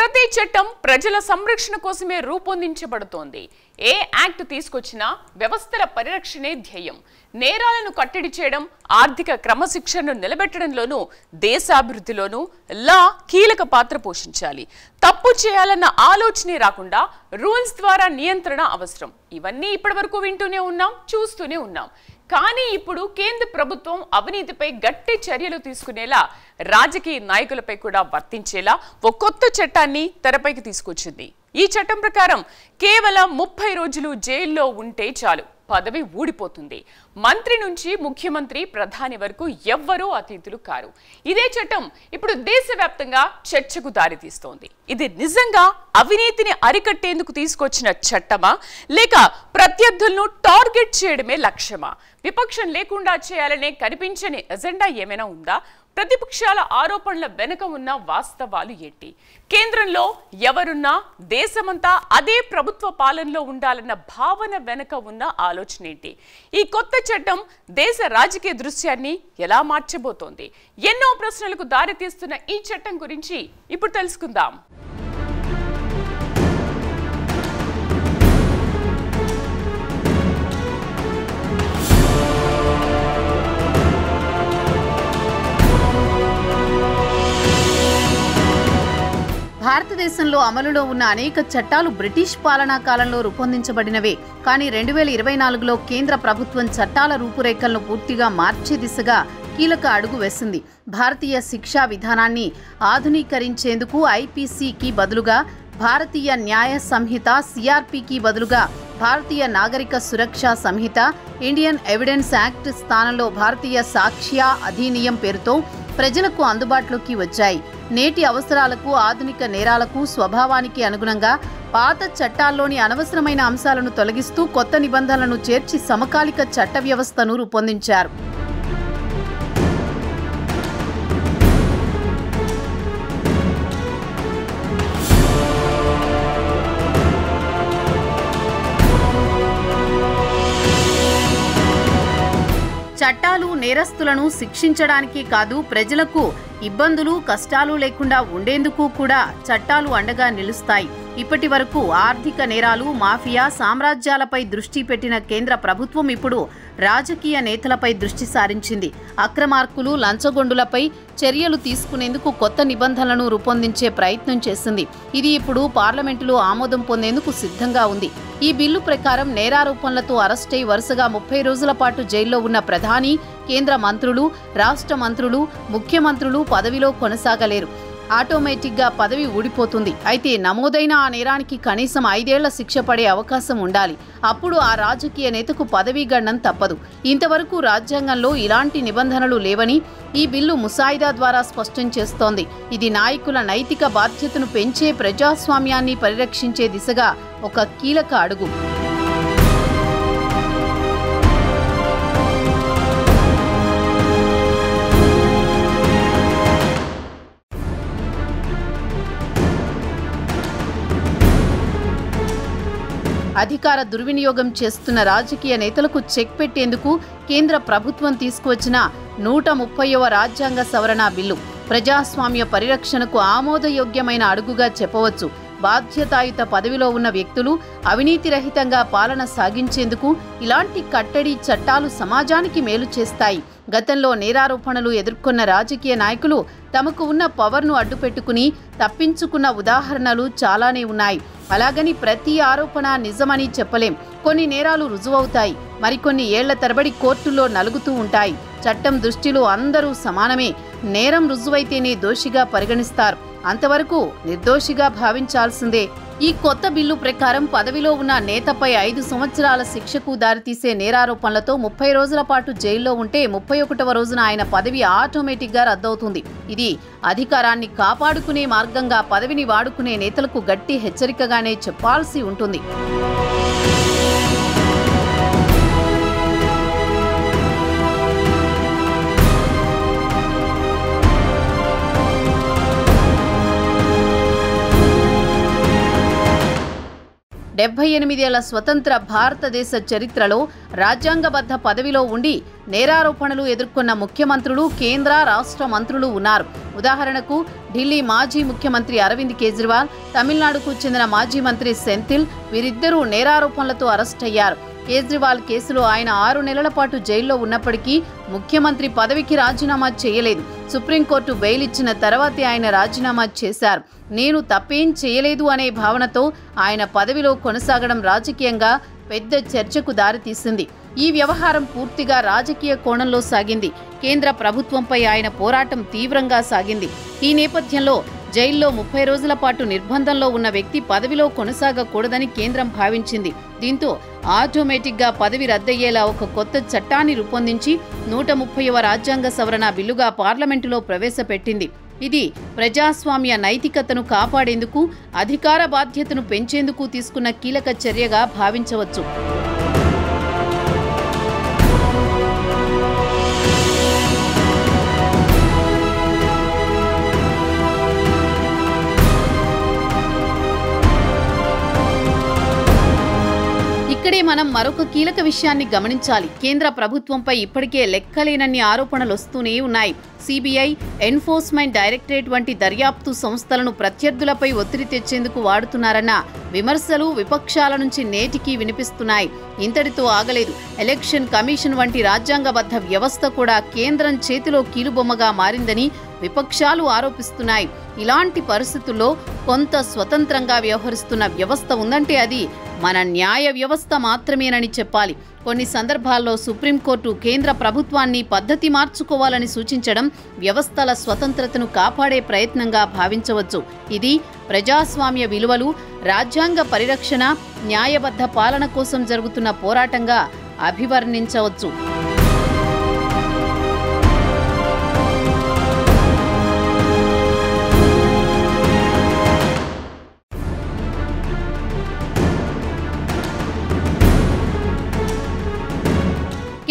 ప్రతి చట్టం ప్రజల సంరక్షణ కోసమే రూపొందించబడుతోంది. ఏ యాక్ట్ తీసుకొచ్చినా వ్యవస్థల పరిరక్షణే ధ్యేయం. నేరాలను కట్టడి చేయడం, ఆర్థిక క్రమశిక్షణను నిలబెట్టడంలోనూ దేశాభివృద్ధిలోనూ లా కీలక పాత్ర పోషించాలి. తప్పు చేయాలన్న ఆలోచనే రాకుండా రూల్స్ ద్వారా నియంత్రణ అవసరం. ఇవన్నీ ఇప్పటివరకు వింటూనే ఉన్నాం, చూస్తూనే ఉన్నాం. కానీ ఇప్పుడు కేంద్ర ప్రభుత్వం అవినీతిపై గట్టి చర్యలు తీసుకునేలా, రాజకీయ నాయకులపై కూడా వర్తించేలా ఓ కొత్త చట్టాన్ని తెరపైకి తీసుకొచ్చింది. ఈ చట్టం ప్రకారం కేవలం 30 రోజులు జైల్లో ఉంటే చాలు, పదవి ఊడిపోతుంది. మంత్రి నుంచి ముఖ్యమంత్రి, ప్రధాని వరకు ఎవ్వరూ అతీతులు కారు. ఇదే చట్టం ఇప్పుడు దేశవ్యాప్తంగా చర్చకు దారితీస్తోంది. ఇది నిజంగా అవినీతిని అరికట్టేందుకు తీసుకొచ్చిన చట్టమా, లేక ప్రత్యర్థులను టార్గెట్ చేయడమే లక్ష్యమా? విపక్షం లేకుండా చేయాలనే కనిపించని ఎజెండా ఏమైనా ఉందా? ప్రతిపక్షాల ఆరోపణల వెనుక ఉన్న వాస్తవాలు ఏంటి? కేంద్రంలో ఎవరున్నా దేశమంతా అదే ప్రభుత్వ పాలనలో ఉండాలన్న భావన వెనుక ఉన్న ఆలోచన ఏంటి? ఈ కొత్త చట్టం దేశ రాజకీయ దృశ్యాన్ని ఎలా మార్చబోతోంది? ఎన్నో ప్రశ్నలకు దారితీస్తున్న ఈ చట్టం గురించి ఇప్పుడు తెలుసుకుందాం. భారతదేశంలో అమలులో ఉన్న అనేక చట్టాలు బ్రిటిష్ పాలనా కాలంలో రూపొందించబడినవే. కానీ 2024లో కేంద్ర ప్రభుత్వం చట్టాల రూపురేఖలను పూర్తిగా మార్చే దిశగా కీలక అడుగు వేసింది. భారతీయ శిక్షా విధానాన్ని ఆధునీకరించేందుకు ఐపీసీకి బదులుగా భారతీయ న్యాయ సంహిత, సిఆర్పికి బదులుగా భారతీయ నాగరిక సురక్ష సంహిత, ఇండియన్ ఎవిడెన్స్ యాక్ట్ స్థానంలో భారతీయ సాక్ష్య అధినియం పేరుతో ప్రజలకు అందుబాటులోకి వచ్చాయి. నేటి అవసరాలకు, ఆధునిక నేరాలకు, స్వభావానికి అనుగుణంగా పాత చట్టాల్లోని అనవసరమైన అంశాలను తొలగిస్తూ కొత్త నిబంధనలను చేర్చి సమకాలిక చట్ట వ్యవస్థను రూపొందించారు. చట్టాలు నేరస్తులను శిక్షించడానికి కాదు, ప్రజలకు ఇబ్బందులు, కష్టాలు లేకుండా ఉండేందుకు కూడా చట్టాలు అండగా నిలుస్తాయి. ఇప్పటి వరకు ఆర్థిక నేరాలు, మాఫియా, సామ్రాజ్యాలపై దృష్టి పెట్టిన కేంద్ర ప్రభుత్వం ఇప్పుడు రాజకీయ నేతలపై దృష్టి సారించింది. అక్రమార్కులు, లంచగొండులపై చర్యలు తీసుకునేందుకు కొత్త నిబంధనలను రూపొందించే ప్రయత్నం చేసింది. ఇది ఇప్పుడు పార్లమెంటులో ఆమోదం పొందేందుకు సిద్ధంగా ఉంది. ఈ బిల్లు ప్రకారం నేరారోపణలతో అరెస్టై వరుసగా 30 రోజుల పాటు జైల్లో ఉన్న ప్రధాని, కేంద్ర మంత్రులు, రాష్ట్ర మంత్రులు, ముఖ్యమంత్రులు పదవిలో కొనసాగలేరు. ఆటోమేటిక్గా పదవి ఊడిపోతుంది. అయితే నమోదైన ఆ నేరానికి కనీసం 5 ఏళ్ల శిక్ష పడే అవకాశం ఉండాలి. అప్పుడు ఆ రాజకీయ నేతకు పదవీ గండం తప్పదు. ఇంతవరకు రాజ్యాంగంలో ఇలాంటి నిబంధనలు లేవని ఈ బిల్లు ముసాయిదా ద్వారా స్పష్టం చేస్తోంది. ఇది నాయకుల నైతిక బాధ్యతను పెంచే, ప్రజాస్వామ్యాన్ని పరిరక్షించే దిశగా ఒక కీలక అడుగు. అధికార దుర్వినియోగం చేస్తున్న రాజకీయ నేతలకు చెక్ పెట్టేందుకు కేంద్ర ప్రభుత్వం తీసుకువచ్చిన 130వ రాజ్యాంగ సవరణ బిల్లు ప్రజాస్వామ్య పరిరక్షణకు ఆమోదయోగ్యమైన అడుగుగా చెప్పవచ్చు. బాధ్యతాయుత పదవిలో ఉన్న వ్యక్తులు అవినీతి రహితంగా పాలన సాగించేందుకు ఇలాంటి కట్టడి చట్టాలు సమాజానికి మేలు చేస్తాయి. గతంలో నేరారోపణలు ఎదుర్కొన్న రాజకీయ నాయకులు తమకు ఉన్న పవర్ను అడ్డుపెట్టుకుని తప్పించుకున్న ఉదాహరణలు చాలానే ఉన్నాయి. అలాగని ప్రతి ఆరోపణ నిజమని చెప్పలేం. కొన్ని నేరాలు రుజువవుతాయి, మరికొన్ని ఏళ్ల తరబడి కోర్టుల్లో నలుగుతూ ఉంటాయి. చట్టం దృష్టిలో అందరూ సమానమే. నేరం రుజువైతేనే దోషిగా పరిగణిస్తారు, అంతవరకు నిర్దోషిగా భావించాల్సిందే. ఈ కొత్త బిల్లు ప్రకారం పదవిలో ఉన్న నేతపై 5 సంవత్సరాల శిక్షకు దారితీసే నేరారోపణలతో 30 రోజుల పాటు జైల్లో ఉంటే 31వ రోజున ఆయన పదవి ఆటోమేటిక్గా రద్దవుతుంది. ఇది అధికారాన్ని కాపాడుకునే మార్గంగా పదవిని వాడుకునే నేతలకు గట్టి హెచ్చరికగానే చెప్పాల్సి ఉంటుంది. 78 ఏళ్ల స్వతంత్ర భారతదేశ చరిత్రలో రాజ్యాంగబద్ధ పదవిలో ఉండి నేరారోపణలు ఎదుర్కొన్న ముఖ్యమంత్రులు, కేంద్ర, రాష్ట్ర మంత్రులు ఉన్నారు. ఉదాహరణకు ఢిల్లీ మాజీ ముఖ్యమంత్రి అరవింద్ కేజ్రీవాల్, తమిళనాడుకు చెందిన మాజీ మంత్రి సెంథిల్ వీరిద్దరూ నేరారోపణలతో అరెస్ట్ అయ్యారు. కేజ్రీవాల్ కేసులో ఆయన 6 నెలల పాటు జైల్లో ఉన్నప్పటికీ ముఖ్యమంత్రి పదవికి రాజీనామా చేయలేదు. సుప్రీంకోర్టు బెయిల్ ఇచ్చిన తర్వాతే ఆయన రాజీనామా చేశారు. నేను తప్పేం చేయలేదు అనే భావనతో ఆయన పదవిలో కొనసాగడం రాజకీయంగా పెద్ద చర్చకు దారితీసింది. ఈ వ్యవహారం పూర్తిగా రాజకీయ కోణంలో సాగింది. కేంద్ర ప్రభుత్వంపై ఆయన పోరాటం తీవ్రంగా సాగింది. ఈ నేపథ్యంలో జైల్లో 30 రోజుల పాటు నిర్బంధంలో ఉన్న వ్యక్తి పదవిలో కొనసాగకూడదని కేంద్రం భావించింది. దీంతో ఆటోమేటిక్గా పదవి రద్దయ్యేలా ఒక కొత్త చట్టాన్ని రూపొందించి 130వ రాజ్యాంగ సవరణ బిల్లుగా పార్లమెంటులో ప్రవేశపెట్టింది. ఇది ప్రజాస్వామ్య నైతికతను కాపాడేందుకు, అధికార బాధ్యతను పెంచేందుకు తీసుకున్న కీలక చర్యగా భావించవచ్చు. ఇక్కడే మనం మరొక కీలక విషయాన్ని గమనించాలి. కేంద్ర ప్రభుత్వంపై ఇప్పటికే లెక్కలేనన్ని ఆరోపణలు వస్తూనే ఉన్నాయి. సిబిఐ, ఎన్ఫోర్స్మెంట్ డైరెక్టరేట్ వంటి దర్యాప్తు సంస్థలను ప్రత్యర్థులపై ఒత్తిడి తెచ్చేందుకు వాడుతున్నారన్న విమర్శలు విపక్షాల నుంచి నేటికీ వినిపిస్తున్నాయి. ఇంతటితో ఆగలేదు. ఎలక్షన్ కమిషన్ వంటి రాజ్యాంగబద్ధ వ్యవస్థ కూడా కేంద్రం చేతిలో కీలుబొమ్మగా మారిందని విపక్షాలు ఆరోపిస్తున్నాయి. ఇలాంటి పరిస్థితుల్లో కొంత స్వతంత్రంగా వ్యవహరిస్తున్న వ్యవస్థ ఉందంటే అది మన న్యాయ వ్యవస్థ మాత్రమేనని చెప్పాలి. కొన్ని సందర్భాల్లో సుప్రీంకోర్టు కేంద్ర ప్రభుత్వాన్ని పద్ధతి మార్చుకోవాలని సూచించడం వ్యవస్థల స్వతంత్రతను కాపాడే ప్రయత్నంగా భావించవచ్చు. ఇది ప్రజాస్వామ్య విలువలు, రాజ్యాంగ పరిరక్షణ, న్యాయబద్ధ పాలన కోసం జరుగుతున్న పోరాటంగా అభివర్ణించవచ్చు.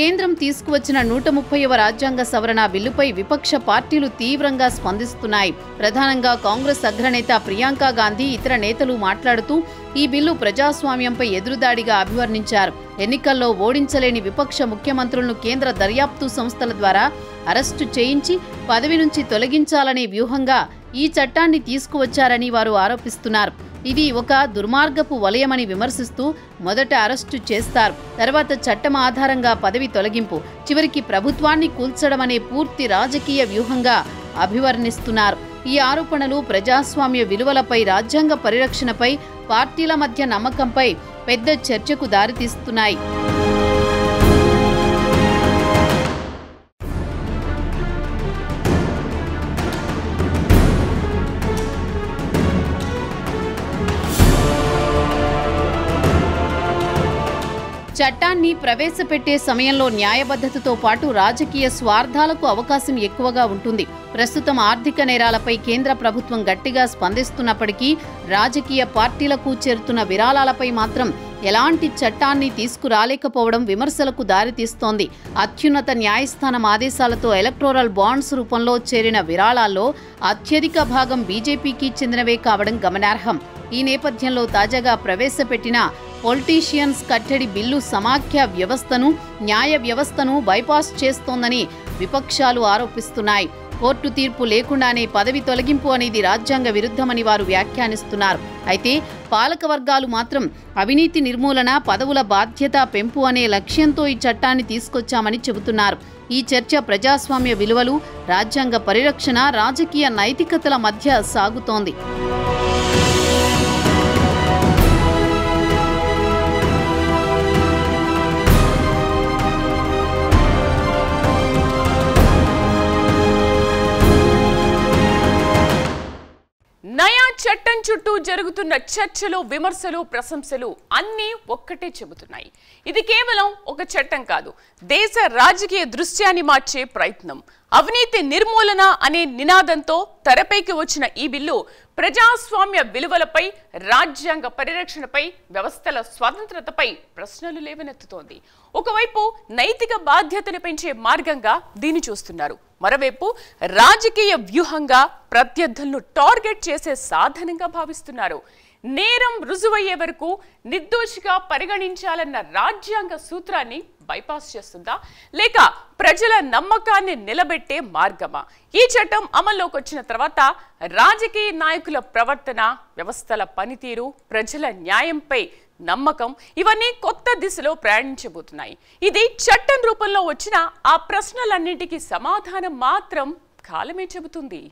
కేంద్రం తీసుకువచ్చిన 130వ రాజ్యాంగ సవరణ బిల్లుపై విపక్ష పార్టీలు తీవ్రంగా స్పందిస్తున్నాయి. ప్రధానంగా కాంగ్రెస్ అగ్రనేత ప్రియాంక గాంధీ, ఇతర నేతలు మాట్లాడుతూ ఈ బిల్లు ప్రజాస్వామ్యంపై ఎదురుదాడిగా అభివర్ణించారు. ఎన్నికల్లో ఓడించలేని విపక్ష ముఖ్యమంత్రులను కేంద్ర దర్యాప్తు సంస్థల ద్వారా అరెస్టు చేయించి పదవి నుంచి తొలగించాలనే వ్యూహంగా ఈ చట్టాన్ని తీసుకువచ్చారని వారు ఆరోపిస్తున్నారు. ఇది ఒక దుర్మార్గపు వలయమని విమర్శిస్తూ మొదట అరెస్టు చేస్తారు, తర్వాత చట్టం ఆధారంగా పదవి తొలగింపు, చివరికి ప్రభుత్వాన్ని కూల్చడమనే పూర్తి రాజకీయ వ్యూహంగా అభివర్ణిస్తున్నారు. ఈ ఆరోపణలు ప్రజాస్వామ్య విలువలపై, రాజ్యాంగ పరిరక్షణపై, పార్టీల మధ్య నమ్మకంపై పెద్ద చర్చకు దారితీస్తున్నాయి. చట్టాన్ని ప్రవేశపెట్టే సమయంలో న్యాయబద్ధతతో పాటు రాజకీయ స్వార్థాలకు అవకాశం ఎక్కువగా ఉంటుంది. ప్రస్తుతం ఆర్థిక నేరాలపై కేంద్ర ప్రభుత్వం గట్టిగా స్పందిస్తున్నప్పటికీ రాజకీయ పార్టీలకు చేరుతున్న విరాళాలపై మాత్రం ఎలాంటి చట్టాన్ని తీసుకురాలేకపోవడం విమర్శలకు దారితీస్తోంది. అత్యున్నత న్యాయస్థానం ఆదేశాలతో ఎలక్టోరల్ బాండ్స్ రూపంలో చేరిన విరాళాల్లో అత్యధిక భాగం బీజేపీకి చెందినవే కావడం గమనార్హం. ఈ నేపథ్యంలో తాజాగా ప్రవేశపెట్టిన పొలిటీషియన్స్ కట్టడి బిల్లు సమాఖ్య వ్యవస్థను, న్యాయ వ్యవస్థను బైపాస్ చేస్తోందని విపక్షాలు ఆరోపిస్తున్నాయి. కోర్టు తీర్పు లేకుండానే పదవి తొలగింపు అనేది రాజ్యాంగ విరుద్ధమని వారు వ్యాఖ్యానిస్తున్నారు. అయితే పాలక వర్గాలు మాత్రం అవినీతి నిర్మూలన, పదవుల బాధ్యత పెంపు అనే లక్ష్యంతో ఈ చట్టాన్ని తీసుకొచ్చామని చెబుతున్నారు. ఈ చర్చ ప్రజాస్వామ్య విలువలు, రాజ్యాంగ పరిరక్షణ, రాజకీయ నైతికతల మధ్య సాగుతోంది. నయా చట్టం చుట్టూ జరుగుతున్న చర్చలు, విమర్శలు, ప్రశంసలు అన్నీ ఒక్కటే చెబుతున్నాయి. ఇది కేవలం ఒక చట్టం కాదు, దేశ రాజకీయ దృశ్యాన్ని మార్చే ప్రయత్నం. అవినీతి నిర్మూలన అనే నినాదంతో తెరపైకి వచ్చిన ఈ బిల్లు ప్రజాస్వామ్య విలువలపై, రాజ్యాంగ పరిరక్షణపై, వ్యవస్థల స్వతంత్రతపై ప్రశ్నలు లేవనెత్తుతోంది. ఒకవైపు నైతిక బాధ్యతను పెంచే మార్గంగా దీన్ని చూస్తున్నారు. మరోవైపు రాజకీయ వ్యూహంగా ప్రత్యర్థులను టార్గెట్ చేసే సాధనంగా భావిస్తున్నారు. నేరం రుజువయ్యే వరకు నిర్దోషిగా పరిగణించాలన్న రాజ్యాంగ సూత్రాన్ని బైపాస్ చేస్తుందా, లేక ప్రజల నమ్మకాన్ని నిలబెట్టే మార్గమా? ఈ చట్టం అమల్లోకి వచ్చిన తర్వాత రాజకీయ నాయకుల ప్రవర్తన, వ్యవస్థల పనితీరు, ప్రజల న్యాయంపై నమ్మకం ఇవన్నీ కొత్త దిశలో ప్రయాణించబోతున్నాయి. ఇది చట్టం రూపంలో వచ్చిన ఆ ప్రశ్నలన్నింటికీ సమాధానం మాత్రం కాలమే చెబుతుంది.